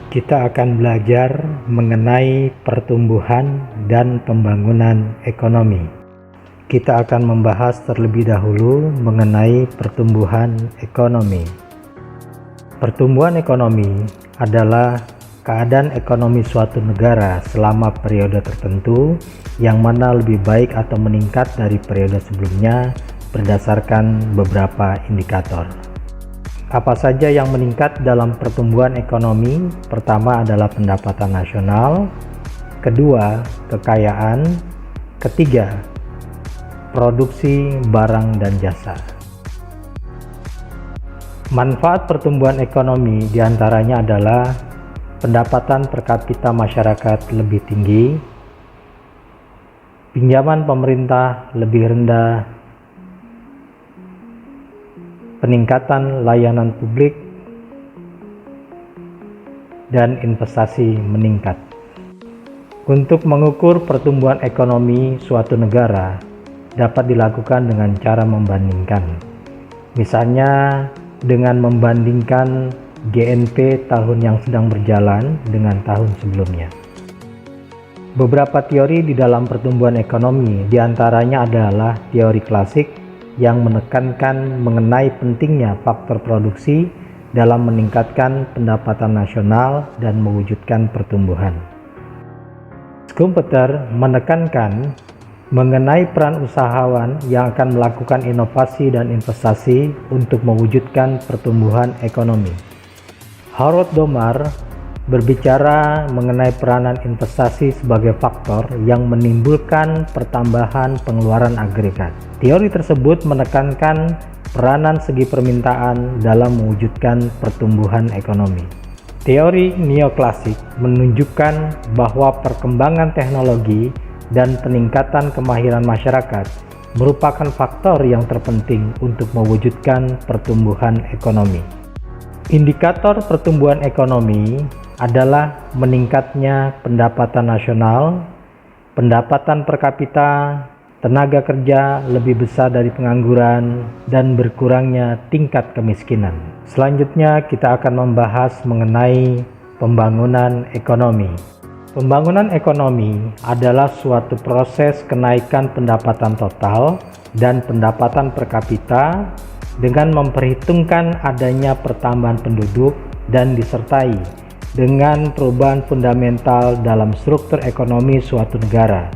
Kita akan belajar mengenai pertumbuhan dan pembangunan ekonomi. Kita akan membahas terlebih dahulu mengenai pertumbuhan ekonomi. Pertumbuhan ekonomi adalah keadaan ekonomi suatu negara selama periode tertentu yang mana lebih baik atau meningkat dari periode sebelumnya berdasarkan beberapa indikator. Apa saja yang meningkat dalam pertumbuhan ekonomi? Pertama adalah pendapatan nasional, kedua kekayaan, ketiga produksi barang dan jasa. Manfaat pertumbuhan ekonomi diantaranya adalah pendapatan per kapita masyarakat lebih tinggi, pinjaman pemerintah lebih rendah, peningkatan layanan publik, dan investasi meningkat. Untuk mengukur pertumbuhan ekonomi suatu negara dapat dilakukan dengan cara membandingkan. Misalnya dengan membandingkan GNP tahun yang sedang berjalan dengan tahun sebelumnya. Beberapa teori di dalam pertumbuhan ekonomi diantaranya adalah teori klasik yang menekankan mengenai pentingnya faktor produksi dalam meningkatkan pendapatan nasional dan mewujudkan pertumbuhan. Schumpeter menekankan mengenai peran usahawan yang akan melakukan inovasi dan investasi untuk mewujudkan pertumbuhan ekonomi. Harold Domar berbicara mengenai peranan investasi sebagai faktor yang menimbulkan pertambahan pengeluaran agregat. Teori tersebut menekankan peranan segi permintaan dalam mewujudkan pertumbuhan ekonomi. Teori neoklasik menunjukkan bahwa perkembangan teknologi dan peningkatan kemahiran masyarakat merupakan faktor yang terpenting untuk mewujudkan pertumbuhan ekonomi. Indikator pertumbuhan ekonomi adalah meningkatnya pendapatan nasional, pendapatan per kapita, tenaga kerja lebih besar dari pengangguran, dan berkurangnya tingkat kemiskinan. Selanjutnya kita akan membahas mengenai pembangunan ekonomi. Pembangunan ekonomi adalah suatu proses kenaikan pendapatan total dan pendapatan per kapita dengan memperhitungkan adanya pertambahan penduduk dan disertai dengan perubahan fundamental dalam struktur ekonomi suatu negara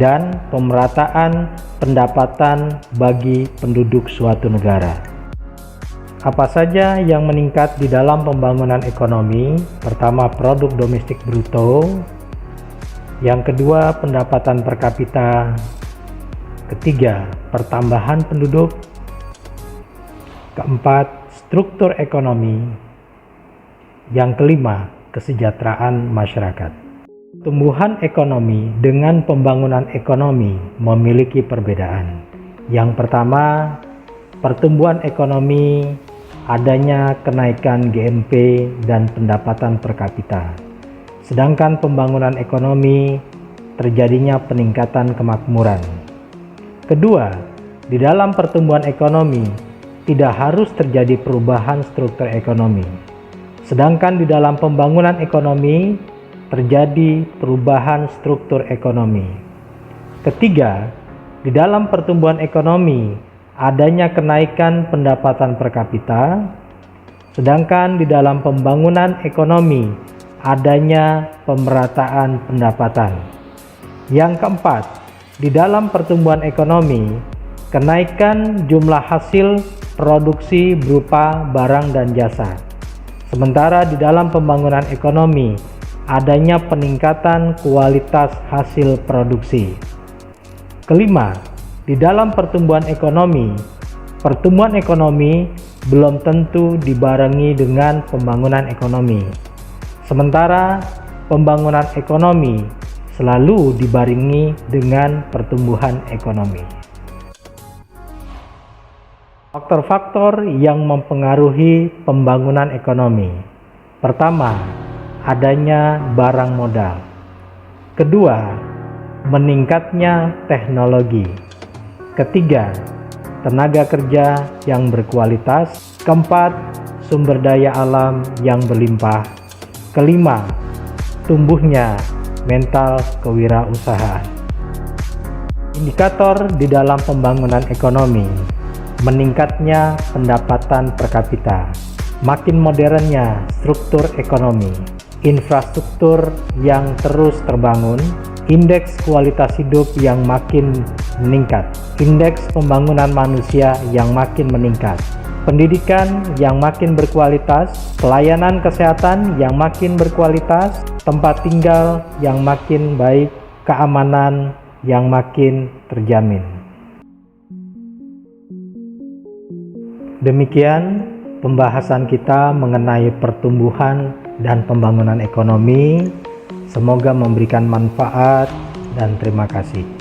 dan pemerataan pendapatan bagi penduduk suatu negara. Apa saja yang meningkat di dalam pembangunan ekonomi? Pertama, produk domestik bruto. Yang kedua, pendapatan per kapita. Ketiga, pertambahan penduduk. Keempat, struktur ekonomi. Yang kelima, kesejahteraan masyarakat. Pertumbuhan ekonomi dengan pembangunan ekonomi memiliki perbedaan. Yang pertama, pertumbuhan ekonomi adanya kenaikan GNP dan pendapatan per kapita. Sedangkan pembangunan ekonomi terjadinya peningkatan kemakmuran. Kedua, di dalam pertumbuhan ekonomi tidak harus terjadi perubahan struktur ekonomi. Sedangkan di dalam pembangunan ekonomi terjadi perubahan struktur ekonomi. Ketiga, di dalam pertumbuhan ekonomi adanya kenaikan pendapatan per kapita, sedangkan di dalam pembangunan ekonomi adanya pemerataan pendapatan. Yang keempat, di dalam pertumbuhan ekonomi kenaikan jumlah hasil produksi berupa barang dan jasa. Sementara di dalam pembangunan ekonomi adanya peningkatan kualitas hasil produksi. Kelima, di dalam pertumbuhan ekonomi belum tentu dibarengi dengan pembangunan ekonomi. Sementara pembangunan ekonomi selalu dibarengi dengan pertumbuhan ekonomi. Faktor-faktor yang mempengaruhi pembangunan ekonomi. Pertama, adanya barang modal. Kedua, meningkatnya teknologi. Ketiga, tenaga kerja yang berkualitas. Keempat, sumber daya alam yang berlimpah. Kelima, tumbuhnya mental kewirausahaan. Indikator di dalam pembangunan ekonomi: meningkatnya pendapatan per kapita, makin modernnya struktur ekonomi, infrastruktur yang terus terbangun, indeks kualitas hidup yang makin meningkat, indeks pembangunan manusia yang makin meningkat, pendidikan yang makin berkualitas, pelayanan kesehatan yang makin berkualitas, tempat tinggal yang makin baik, keamanan yang makin terjamin. Demikian pembahasan kita mengenai pertumbuhan dan pembangunan ekonomi. Semoga memberikan manfaat dan terima kasih.